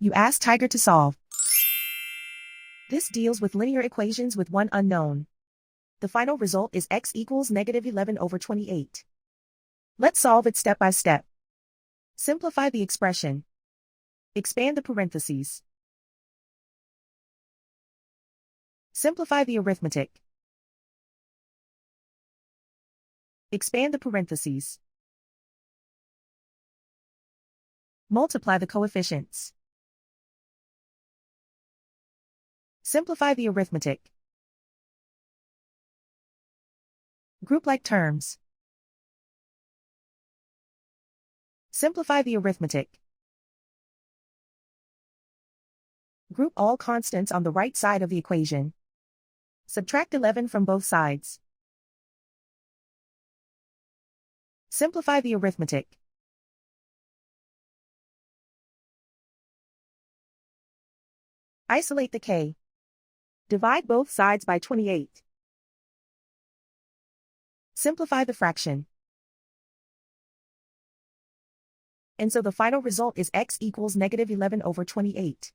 You ask Tiger to solve. This deals with linear equations with one unknown. The final result is x equals -11/28. Let's solve it step by step. Simplify the expression. Expand the parentheses. Simplify the arithmetic. Expand the parentheses. Multiply the coefficients. Simplify the arithmetic. Group like terms. Simplify the arithmetic. Group all constants on the right side of the equation. Subtract 11 from both sides. Simplify the arithmetic. Isolate the k. Divide both sides by 28. Simplify the fraction. And so the final result is x equals -11/28.